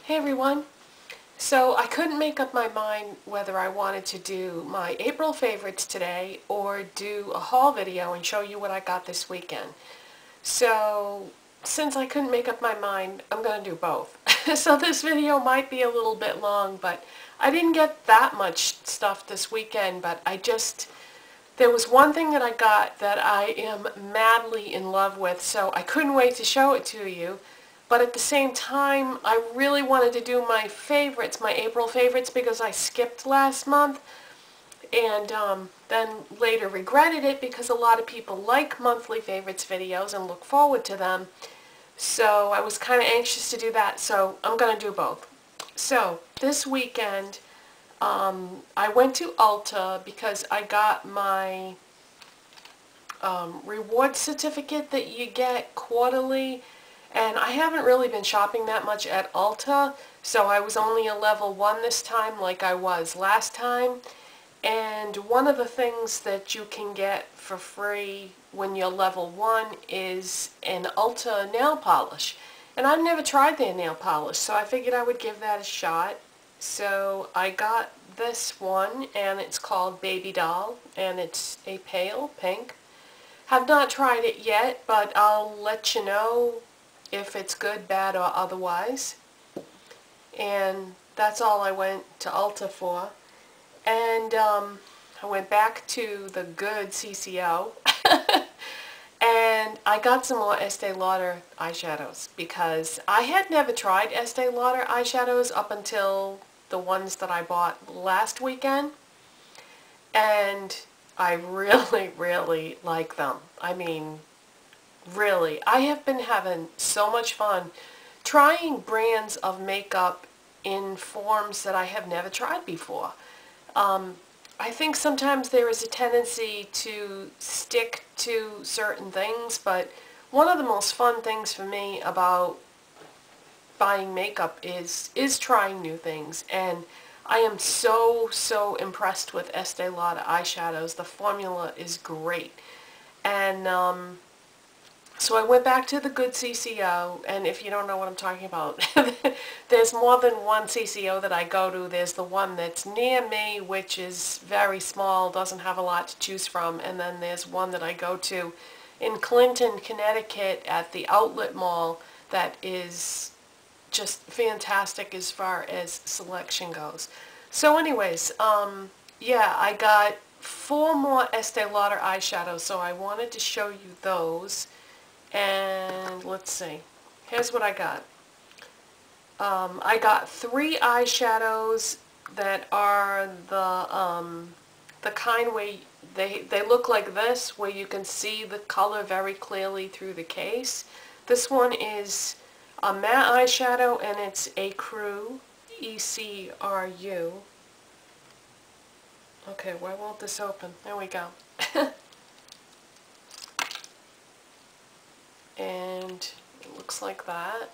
Hey everyone! So I couldn't make up my mind whether I wanted to do my April favorites today or do a haul video and show you what I got this weekend. So since I couldn't make up my mind, I'm going to do both. So this video might be a little bit long, but I didn't get that much stuff this weekend, but there was one thing that I got that I am madly in love with, so I couldn't wait to show it to you. But at the same time, I really wanted to do my favorites, my April favorites, because I skipped last month and then later regretted it because a lot of people like monthly favorites videos and look forward to them. So I was kind of anxious to do that, so I'm going to do both. So this weekend, I went to Ulta because I got my reward certificate that you get quarterly. And I haven't really been shopping that much at Ulta, so I was only a level 1 this time like I was last time. And one of the things that you can get for free when you're level 1 is an Ulta nail polish. And I've never tried their nail polish, so I figured I would give that a shot. So I got this one, and it's called Baby Doll, and it's a pale pink. Have not tried it yet, but I'll let you know if it's good, bad, or otherwise. And that's all I went to Ulta for. And I went back to the good CCO and I got some more Estee Lauder eyeshadows because I had never tried Estee Lauder eyeshadows up until the ones that I bought last weekend. And I really like them. I mean, really, I have been having so much fun trying brands of makeup in forms that I have never tried before. I think sometimes there is a tendency to stick to certain things, but one of the most fun things for me about buying makeup is trying new things. And I am so impressed with Estee Lauder eyeshadows. The formula is great. And so I went back to the good CCO, and if you don't know what I'm talking about, there's more than one CCO that I go to. There's the one that's near me, which is very small, doesn't have a lot to choose from, and then there's one that I go to in Clinton, Connecticut at the Outlet Mall that is just fantastic as far as selection goes. So anyways, yeah, I got 4 more Estee Lauder eyeshadows, so I wanted to show you those. And let's see, here's what I got. I got 3 eyeshadows that are the kind where they look like this, where you can see the color very clearly through the case. This one is a matte eyeshadow, and it's Ecru, E-C-R-U. Okay, why won't this open? There we go. And it looks like that.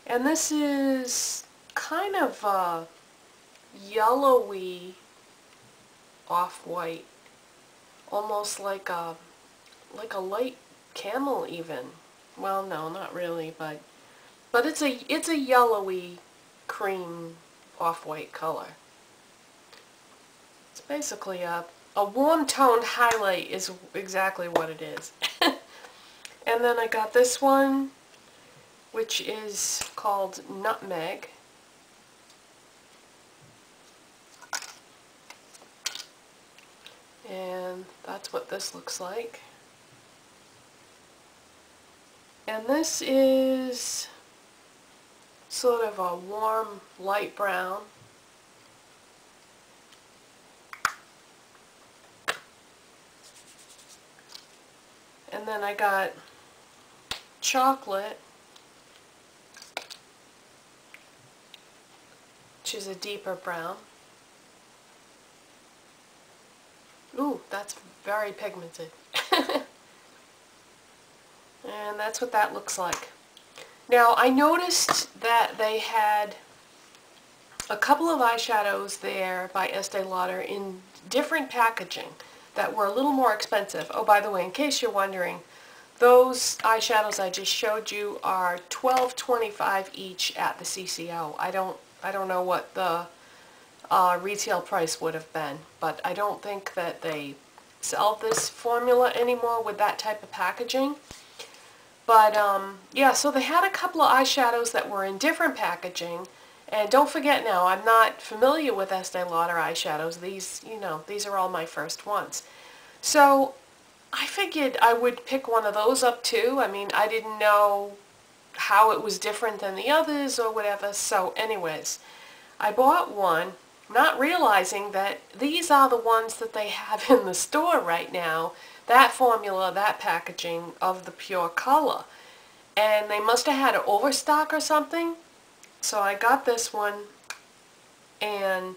And this is kind of a yellowy off-white, almost like a light camel even. Well, no, not really, but it's a yellowy cream off-white color. It's basically a warm toned highlight is exactly what it is. And then I got this one, which is called Nutmeg. And that's what this looks like. And this is sort of a warm light brown. And then I got Chocolate, which is a deeper brown. Ooh, that's very pigmented. And that's what that looks like. Now, I noticed that they had a couple of eyeshadows there by Estee Lauder in different packaging that were a little more expensive. Oh, by the way, in case you're wondering, those eyeshadows I just showed you are $12.25 each at the CCO. I don't know what the retail price would have been, but I don't think that they sell this formula anymore with that type of packaging. But yeah, so they had a couple of eyeshadows that were in different packaging. And don't forget now, I'm not familiar with Estee Lauder eyeshadows. These, you know, these are all my first ones. So I figured I would pick one of those up too. I mean, I didn't know how it was different than the others or whatever. So anyways, I bought one, not realizing that these are the ones that they have in the store right now. That formula, that packaging of the pure color. And they must have had an overstock or something. So I got this one, and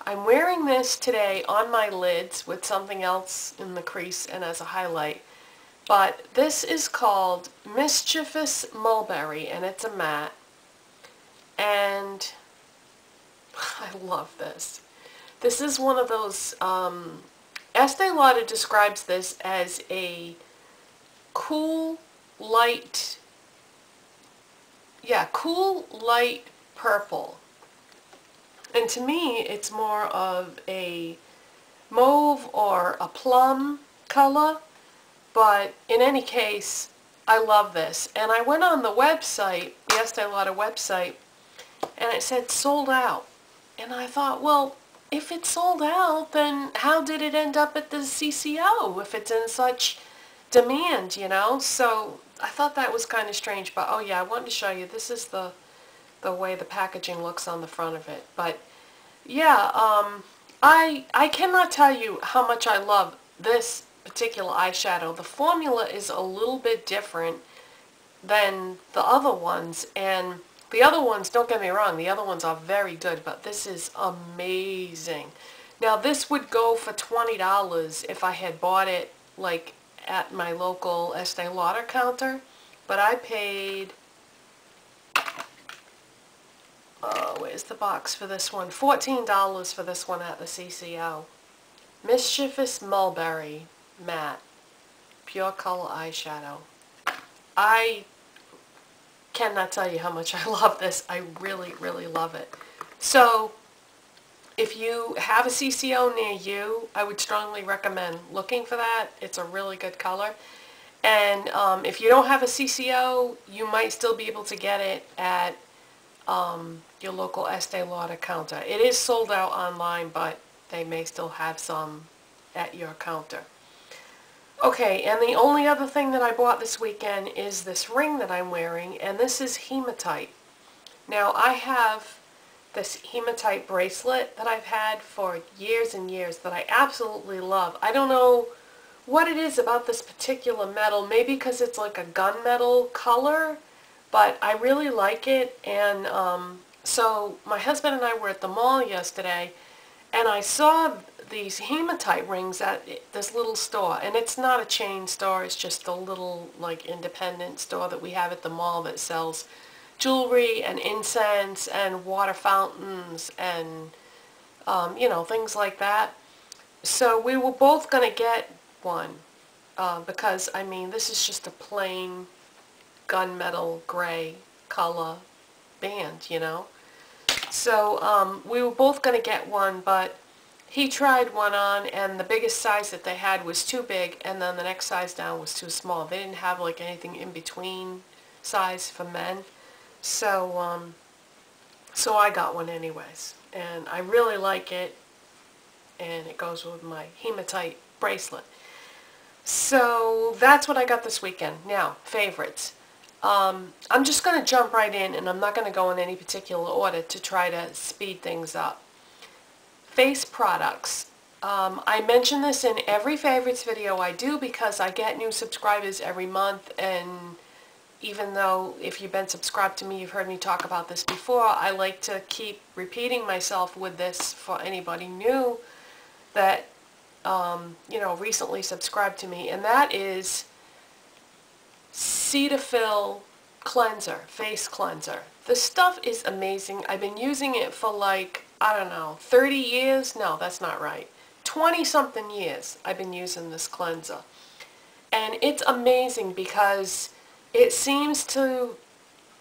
I'm wearing this today on my lids with something else in the crease and as a highlight. But this is called Mischievous Mulberry, and it's a matte. And I love this. This is one of those, Estee Lauder describes this as a cool, light purple. And to me, it's more of a mauve or a plum color. But in any case, I love this. And I went on the website, the Estee Lauder website, and it said sold out. And I thought, well, if it's sold out, then how did it end up at the CCO if it's in such demand, you know? So I thought that was kind of strange, but oh yeah, I wanted to show you. This is the way the packaging looks on the front of it. But yeah, I cannot tell you how much I love this particular eyeshadow. The formula is a little bit different than the other ones, and the other ones, don't get me wrong, the other ones are very good, but this is amazing. Now this would go for $20 if I had bought it like at my local Estee Lauder counter, but I paid, where's the box for this one? $14 for this one at the CCO. Mischievous Mulberry Matte Pure Color Eyeshadow. I cannot tell you how much I love this. I really, really love it. So if you have a CCO near you, I would strongly recommend looking for that. It's a really good color. And if you don't have a CCO, you might still be able to get it at your local Estee Lauder counter. It is sold out online, but they may still have some at your counter. Okay, and the only other thing that I bought this weekend is this ring that I'm wearing, and this is Hematite. Now, I have this Hematite bracelet that I've had for years and years that I absolutely love. I don't know what it is about this particular metal, maybe because it's like a gunmetal color, but I really like it. And so my husband and I were at the mall yesterday, and I saw these hematite rings at this little store, and it's not a chain store, it's just a little like independent store that we have at the mall that sells jewelry and incense and water fountains and you know, things like that. So we were both going to get one because I mean, this is just a plain gunmetal gray color band, you know. So we were both going to get one, but he tried one on, and the biggest size that they had was too big, and then the next size down was too small. They didn't have like anything in between size for men. So so I got one anyways, and I really like it, and it goes with my hematite bracelet. So that's what I got this weekend. Now, favorites. I'm just going to jump right in, and I'm not going to go in any particular order to try to speed things up. Face products. I mention this in every favorites video I do because I get new subscribers every month, and even though if you've been subscribed to me, you've heard me talk about this before, I like to keep repeating myself with this for anybody new that you know, recently subscribed to me, and that is Cetaphil cleanser, face cleanser. This stuff is amazing. I've been using it for like, I don't know, 30 years? No, that's not right. 20-something years I've been using this cleanser. And it's amazing because it seems to,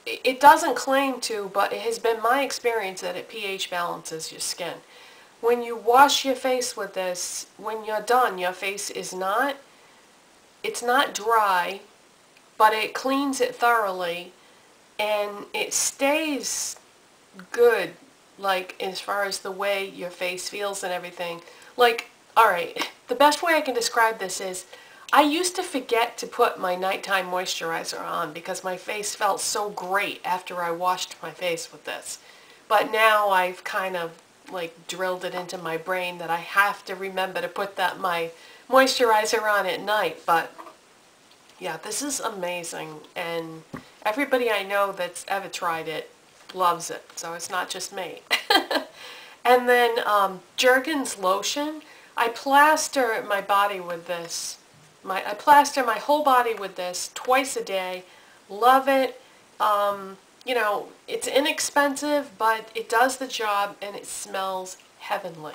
it doesn't claim to, but it has been my experience that it pH balances your skin. When you wash your face with this, when you're done, your face is not, it's not dry, but it cleans it thoroughly, and it stays good, like as far as the way your face feels and everything. Like, alright, the best way I can describe this is, I used to forget to put my nighttime moisturizer on because my face felt so great after I washed my face with this. But now I've kind of like drilled it into my brain that I have to remember to put my moisturizer on at night. But yeah, this is amazing, and everybody I know that's ever tried it loves it, so it's not just me. And then Jergens lotion, I plaster my body with this. I plaster my whole body with this twice a day. Love it. You know, it's inexpensive, but it does the job, and it smells heavenly.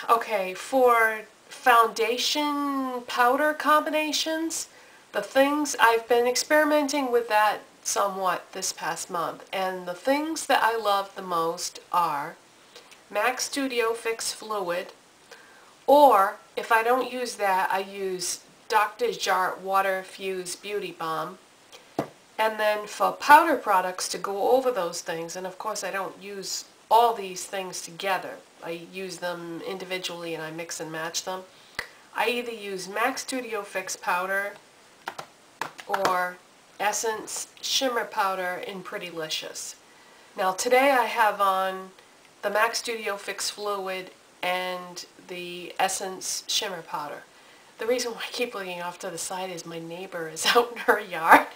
Okay, for foundation powder combinations, the things I've been experimenting with that somewhat this past month, and the things that I love the most are MAC Studio Fix Fluid, or if I don't use that, I use Dr. Jart Water Fuse Beauty Balm. And then for powder products to go over those things, and of course I don't use all these things together, I use them individually and I mix and match them. I either use MAC Studio Fix Powder or Essence Shimmer Powder in Prettylicious. Now today I have on the MAC Studio Fix Fluid and the Essence Shimmer Powder. The reason why I keep looking off to the side is my neighbor is out in her yard.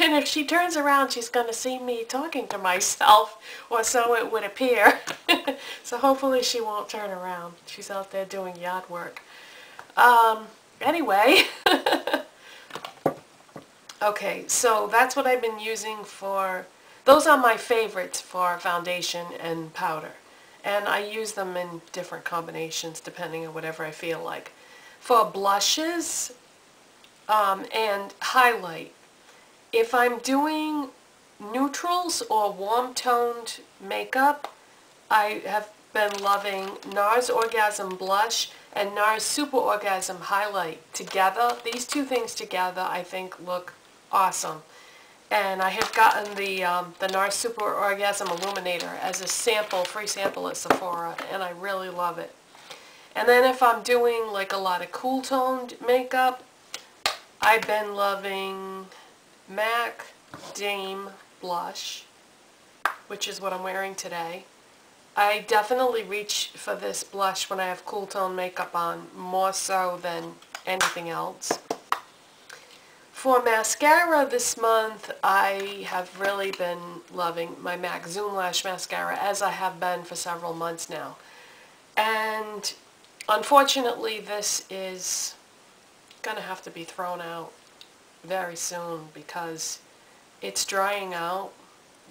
And if she turns around, she's going to see me talking to myself, or so it would appear. So hopefully she won't turn around. She's out there doing yard work. Anyway. Okay, so that's what I've been using for, those are my favorites for foundation and powder. And I use them in different combinations depending on whatever I feel like. For blushes and highlight, if I'm doing neutrals or warm-toned makeup, I have been loving NARS Orgasm Blush and NARS Super Orgasm Highlight together. These two things together I think look awesome. And I have gotten the NARS Super Orgasm Illuminator as a sample, free sample at Sephora, and I really love it. And then if I'm doing like a lot of cool toned makeup, I've been loving MAC Dame Blush, which is what I'm wearing today. I definitely reach for this blush when I have cool tone makeup on, more so than anything else. For mascara this month, I have really been loving my MAC Zoom Lash Mascara, as I have been for several months now. And unfortunately, this is going to have to be thrown out very soon because it's drying out.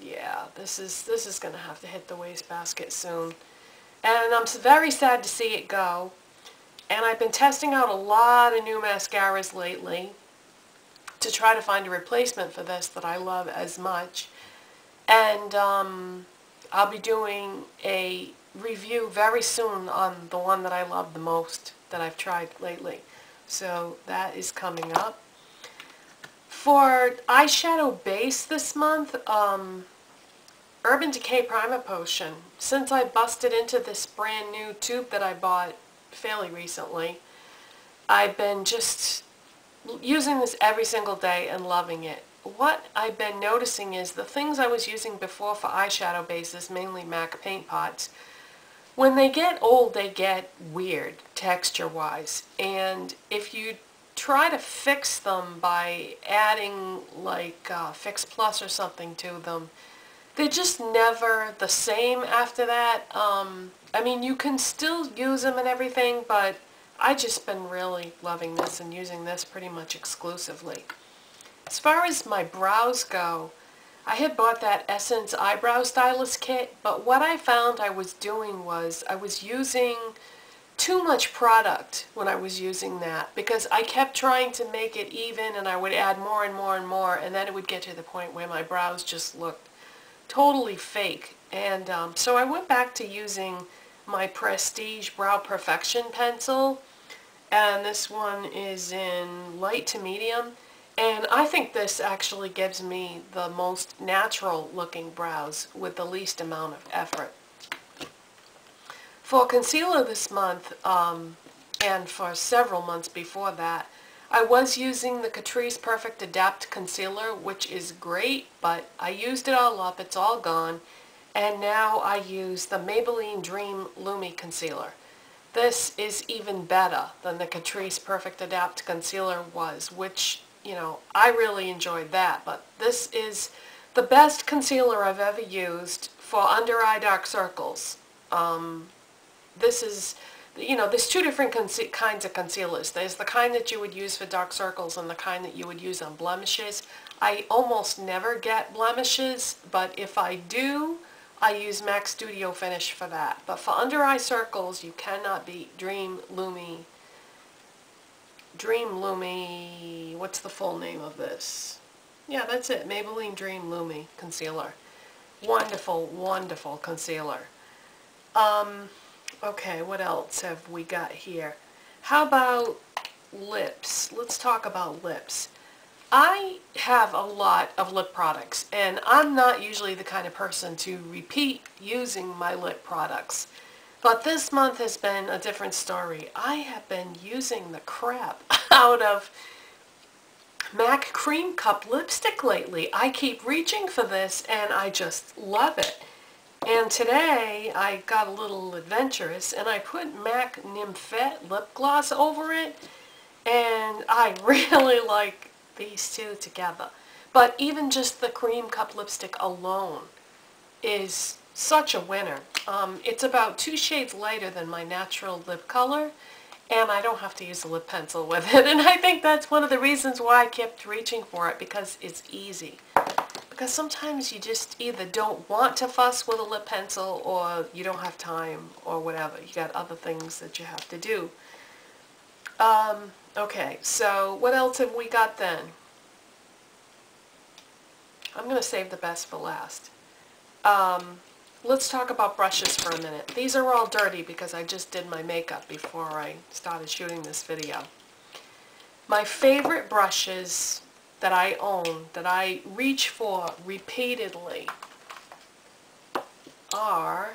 Yeah, this is going to have to hit the wastebasket soon. And I'm very sad to see it go. And I've been testing out a lot of new mascaras lately to try to find a replacement for this that I love as much. And I'll be doing a review very soon on the one that I love the most that I've tried lately. So that is coming up. For eyeshadow base this month, Urban Decay Primer Potion. Since I busted into this brand new tube that I bought fairly recently, I've been just using this every single day and loving it. What I've been noticing is the things I was using before for eyeshadow bases, mainly MAC paint pots, when they get old, they get weird texture-wise. And if you try to fix them by adding like Fix Plus or something to them, they're just never the same after that. I mean, you can still use them and everything, but I've just been really loving this and using this pretty much exclusively. As far as my brows go, I had bought that Essence Eyebrow Stylist Kit, but what I found I was doing was I was using too much product when I was using that, because I kept trying to make it even, and I would add more and more and more, and then it would get to the point where my brows just looked totally fake. And so I went back to using my Prestige Brow Perfection pencil, and this one is in light to medium, and I think this actually gives me the most natural looking brows with the least amount of effort. For concealer this month, and for several months before that, I was using the Catrice Perfect Adapt Concealer, which is great, but I used it all up, it's all gone, and now I use the Maybelline Dream Lumi Concealer. This is even better than the Catrice Perfect Adapt Concealer was, which, you know, I really enjoyed that, but this is the best concealer I've ever used for under eye dark circles. This is, you know, there's two different kinds of concealers. There's the kind that you would use for dark circles and the kind that you would use on blemishes. I almost never get blemishes, but if I do, I use MAC Studio Finish for that. But for under eye circles, you cannot beat Dream Lumi. What's the full name of this? Yeah, that's it. Maybelline Dream Lumi Concealer. Wonderful, wonderful concealer. Okay, what else have we got here? How about lips? Let's talk about lips. I have a lot of lip products, and I'm not usually the kind of person to repeat using my lip products. But this month has been a different story. I have been using the crap out of MAC Creme Cup lipstick lately. I keep reaching for this, and I just love it. And today I got a little adventurous and I put MAC Nymphette lip gloss over it, and I really like these two together. But even just the Creme Cup lipstick alone is such a winner. It's about 2 shades lighter than my natural lip color, and I don't have to use a lip pencil with it. And I think that's one of the reasons why I kept reaching for it, because it's easy. Because sometimes you just either don't want to fuss with a lip pencil, or you don't have time, or whatever. You got other things that you have to do. Okay, so what else have we got then? I'm going to save the best for last. Let's talk about brushes for a minute. These are all dirty because I just did my makeup before I started shooting this video. My favorite brushes that I own, that I reach for repeatedly, are,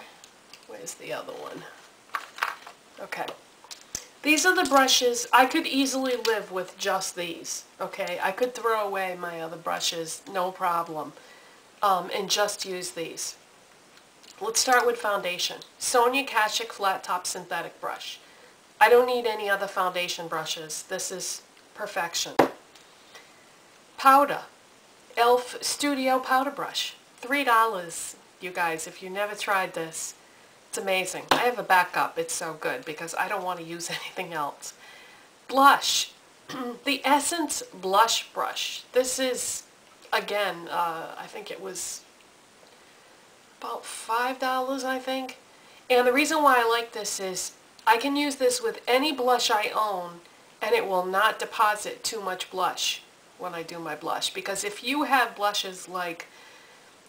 where's the other one? Okay. These are the brushes. I could easily live with just these, okay? I could throw away my other brushes, no problem, and just use these. Let's start with foundation. Sonia Kashuk Flat Top Synthetic Brush. I don't need any other foundation brushes. This is perfection. Powder. e.l.f. Studio Powder Brush. $3, you guys, if you never tried this. It's amazing. I have a backup. It's so good because I don't want to use anything else. Blush. The Essence Blush Brush. This is, again, I think it was about $5, I think. And the reason why I like this is I can use this with any blush I own, and it will not deposit too much blush when I do my blush. Because if you have blushes like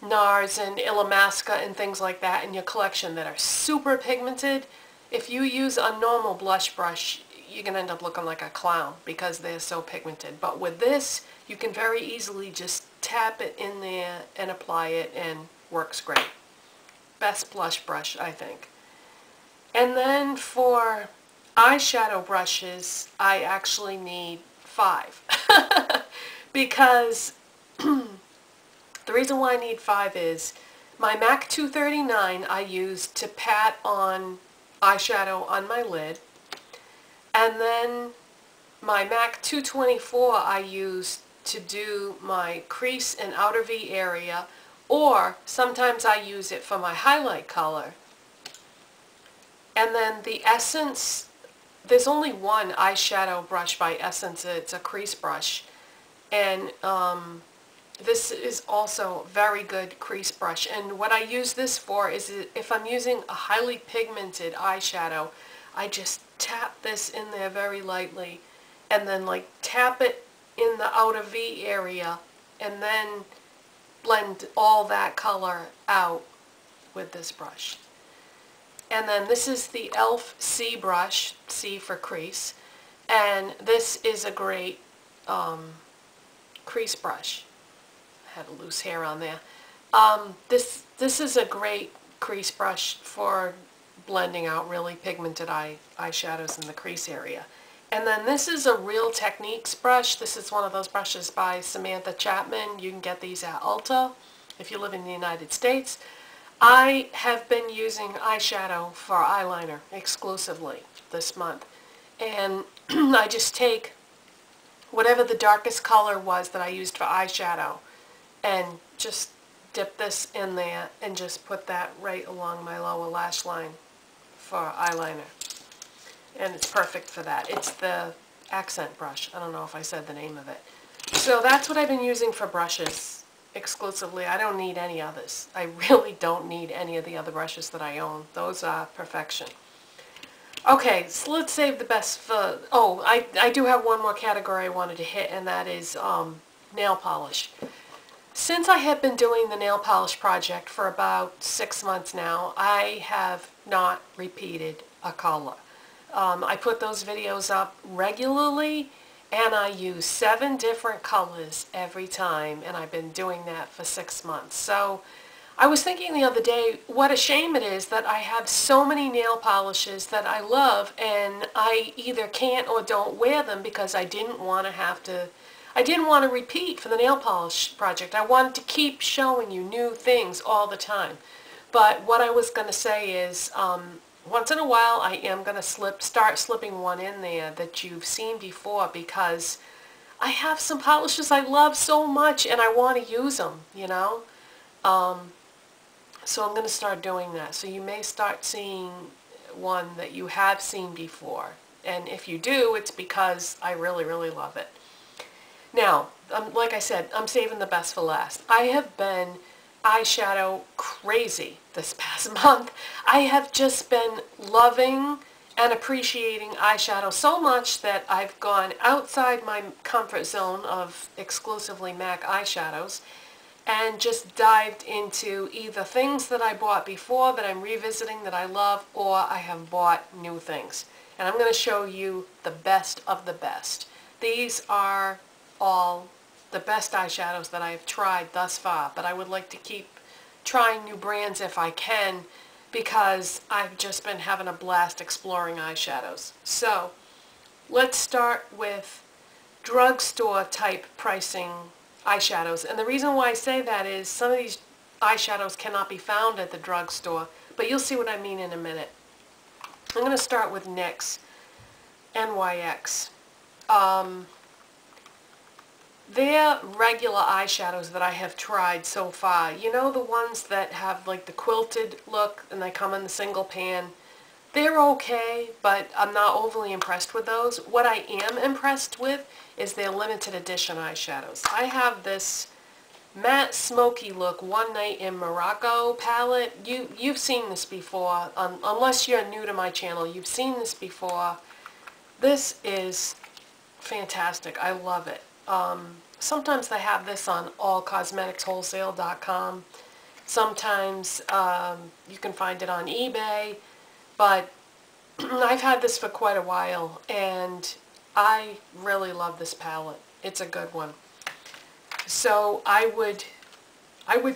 NARS and Illamasqua and things like that in your collection that are super pigmented, if you use a normal blush brush, you're going to end up looking like a clown because they're so pigmented. But with this, you can very easily just tap it in there and apply it, and works great. Best blush brush, I think. And then for eyeshadow brushes, I actually need 5. Because the reason why I need 5 is my MAC 239 I use to pat on eyeshadow on my lid. And then my MAC 224 I use to do my crease and outer V area, or sometimes I use it for my highlight color. And then the Essence, there's only one eyeshadow brush by Essence, it's a crease brush. And this is also a very good crease brush. And what I use this for is if I'm using a highly pigmented eyeshadow, I just tap this in there very lightly, and then like tap it in the outer V area, and then blend all that color out with this brush. And then this is the e.l.f. C brush, C for crease, and this is a great crease brush. I had a loose hair on there. This is a great crease brush for blending out really pigmented eyeshadows in the crease area. And then this is a Real Techniques brush. This is one of those brushes by Samantha Chapman. You can get these at Ulta if you live in the United States. I have been using eyeshadow for eyeliner exclusively this month. And I just take whatever the darkest color was that I used for eyeshadow and just dip this in there and just put that right along my lower lash line for eyeliner. And it's perfect for that. It's the accent brush. I don't know if I said the name of it. So that's what I've been using for brushes exclusively. I don't need any others. I really don't need any of the other brushes that I own. Those are perfection. Okay, so let's save the best for... Oh, I do have one more category I wanted to hit, and that is nail polish. Since I have been doing the nail polish project for about 6 months now, I have not repeated a color. I put those videos up regularly, and I use 7 different colors every time, and I've been doing that for 6 months. So I was thinking the other day what a shame it is that I have so many nail polishes that I love, and I either can't or don't wear them because I didn't want to repeat for the nail polish project. I wanted to keep showing you new things all the time. But what I was going to say is, once in a while I am going to start slipping one in there that you've seen before, because I have some polishes I love so much and I want to use them, you know. So I'm going to start doing that. So you may start seeing one that you have seen before. And if you do, it's because I really, really love it. Now, like I said, I'm saving the best for last. I have been eyeshadow crazy this past month. I have just been loving and appreciating eyeshadow so much that I've gone outside my comfort zone of exclusively MAC eyeshadows and just dived into either things that I bought before that I'm revisiting that I love, or I have bought new things. And I'm going to show you the best of the best. These are all the best eyeshadows that I've tried thus far, but I would like to keep trying new brands if I can, because I've just been having a blast exploring eyeshadows. So let's start with drugstore type pricing eyeshadows. And the reason why I say that is some of these eyeshadows cannot be found at the drugstore, but you'll see what I mean in a minute. I'm going to start with NYX. NYX. They're regular eyeshadows that I have tried so far. You know, the ones that have like the quilted look and they come in the single pan. They're okay, but I'm not overly impressed with those. What I am impressed with is their limited edition eyeshadows. I have this matte smoky look One Night in Morocco palette. You've seen this before. Unless you're new to my channel, you've seen this before. This is fantastic. I love it. Sometimes they have this on allcosmeticswholesale.com. Sometimes you can find it on eBay. But I've had this for quite a while, and I really love this palette. It's a good one. So I would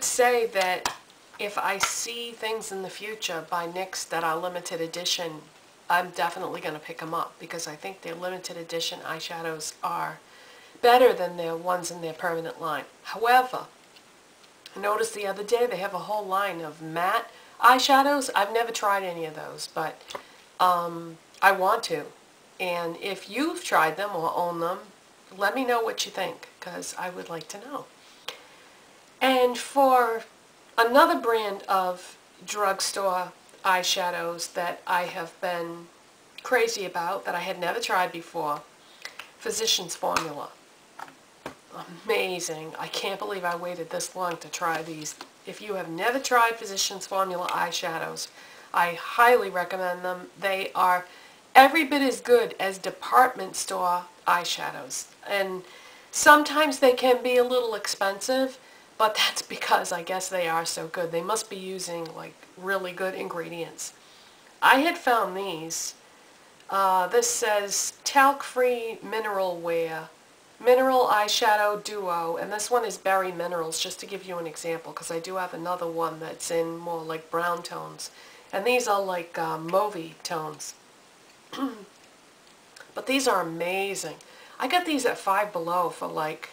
say that if I see things in the future by NYX that are limited edition, I'm definitely going to pick them up, because I think their limited edition eyeshadows are better than their ones in their permanent line. However, I noticed the other day they have a whole line of matte eyeshadows. I've never tried any of those, but I want to. And if you've tried them or own them, let me know what you think, because I would like to know. And for another brand of drugstore eyeshadows that I have been crazy about, that I had never tried before, Physicians Formula. Amazing. I can't believe I waited this long to try these. If you have never tried Physicians Formula eyeshadows, I highly recommend them. They are every bit as good as department store eyeshadows. And sometimes they can be a little expensive, but that's because I guess they are so good. They must be using like really good ingredients. I had found these. This says talc-free mineral wear, mineral eyeshadow duo, and this one is Berry Minerals, just to give you an example, because I do have another one that's in more like brown tones. And these are like mauvey tones. But these are amazing. I got these at Five Below for like,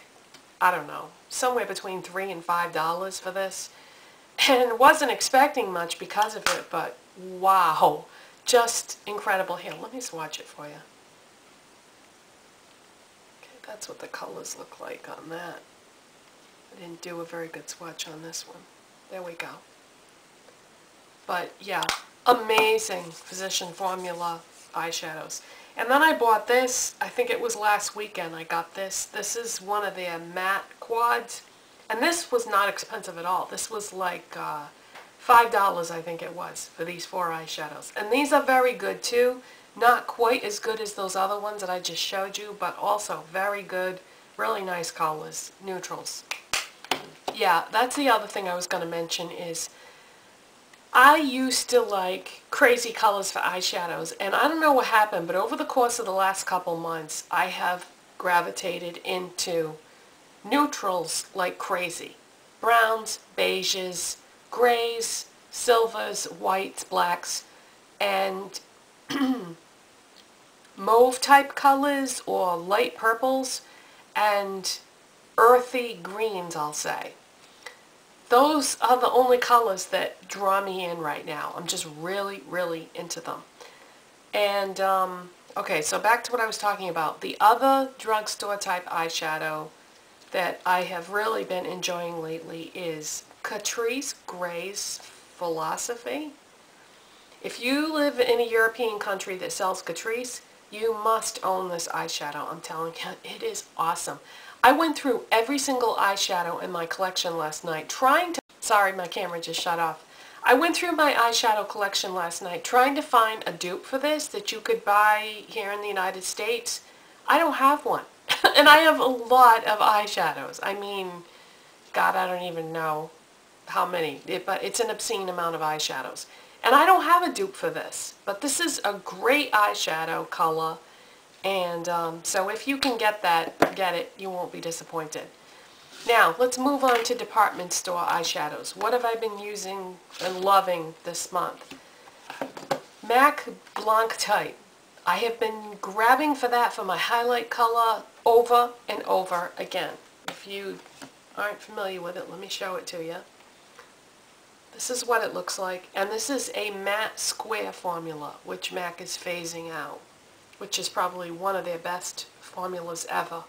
I don't know, somewhere between $3 and $5 for this. And wasn't expecting much because of it, but wow, just incredible. Here, let me swatch it for you. Okay, that's what the colors look like on that. I didn't do a very good swatch on this one. There we go. But yeah, amazing Physician Formula eyeshadows. And then I bought this, I think it was last weekend I got this. This is one of their matte quads. And this was not expensive at all. This was like $5 I think it was for these 4 eyeshadows. And these are very good too. Not quite as good as those other ones that I just showed you, but also very good, really nice colors, neutrals. Yeah, that's the other thing I was going to mention is I used to like crazy colors for eyeshadows, and I don't know what happened, but over the course of the last couple months, I have gravitated into neutrals like crazy. Browns, beiges, grays, silvers, whites, blacks, and mauve type colors or light purples, and earthy greens, I'll say. Those are the only colors that draw me in right now. I'm just really, really into them. And, okay, so back to what I was talking about. The other drugstore type eyeshadow that I have really been enjoying lately is Catrice Gray's Philosophy. If you live in a European country that sells Catrice, you must own this eyeshadow. I'm telling you, it is awesome. I went through every single eyeshadow in my collection last night trying to... Sorry, my camera just shut off. I went through my eyeshadow collection last night trying to find a dupe for this that you could buy here in the United States. I don't have one. And I have a lot of eyeshadows. I mean, God, I don't even know how many, but it's an obscene amount of eyeshadows. And I don't have a dupe for this, but this is a great eyeshadow color. And so if you can get that, get it. You won't be disappointed. Now, let's move on to department store eyeshadows. What have I been using and loving this month? MAC Blanc Type. I have been grabbing for that for my highlight color over and over again. If you aren't familiar with it, let me show it to you. This is what it looks like. And this is a matte square formula, which MAC is phasing out, which is probably one of their best formulas ever.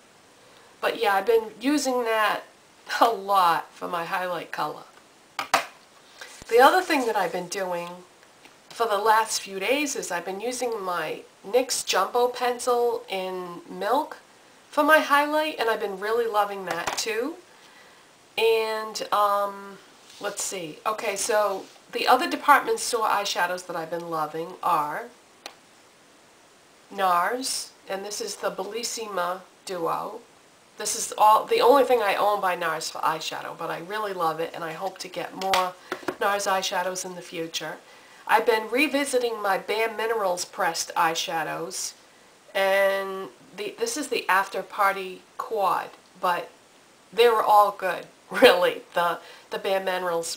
But yeah, I've been using that a lot for my highlight color. The other thing that I've been doing for the last few days is I've been using my NYX Jumbo Pencil in Milk for my highlight, and I've been really loving that too. And let's see. Okay, so the other department store eyeshadows that I've been loving are NARS, and this is the Bellissima Duo. This is the only thing I own by NARS for eyeshadow, but I really love it, and I hope to get more NARS eyeshadows in the future. I've been revisiting my Bare Minerals pressed eyeshadows, and this is the After Party Quad, but they were all good, really, the Bare Minerals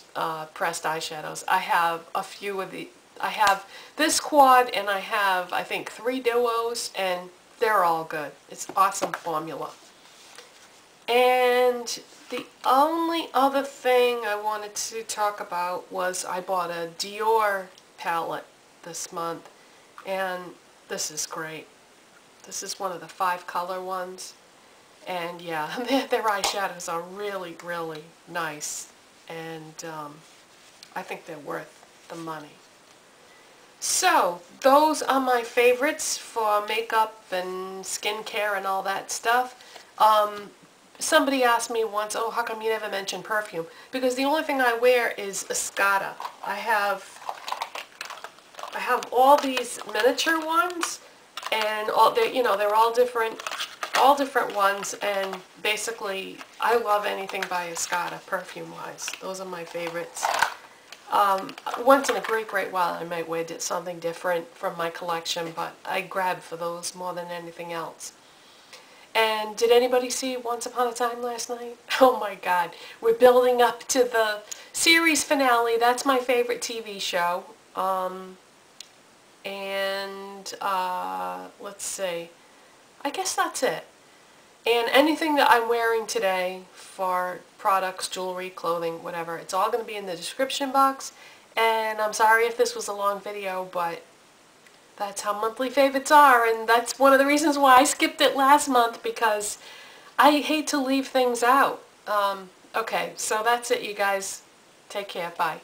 pressed eyeshadows. I have a few of the... I have this quad, and I have, I think, 3 duos, and they're all good. It's awesome formula. And the only other thing I wanted to talk about was I bought a Dior palette this month, and this is great. This is one of the 5 color ones, and yeah, their eyeshadows are really, really nice, and I think they're worth the money. So, those are my favorites for makeup and skincare and all that stuff. Somebody asked me once, oh, how come you never mention perfume? Because the only thing I wear is Escada. I have I have all these miniature ones, and all they, you know, they're all different ones, and basically I love anything by Escada perfume-wise. Those are my favorites. Once in a great while I might wear something different from my collection, but I grab for those more than anything else. And did anybody see Once Upon a Time last night? Oh my God, we're building up to the series finale. That's my favorite TV show. Let's see, I guess that's it. And anything that I'm wearing today for products, jewelry, clothing, whatever, it's all going to be in the description box. And I'm sorry if this was a long video, but that's how monthly favorites are, and that's one of the reasons why I skipped it last month, because I hate to leave things out. Okay, so that's it, you guys. Take care. Bye.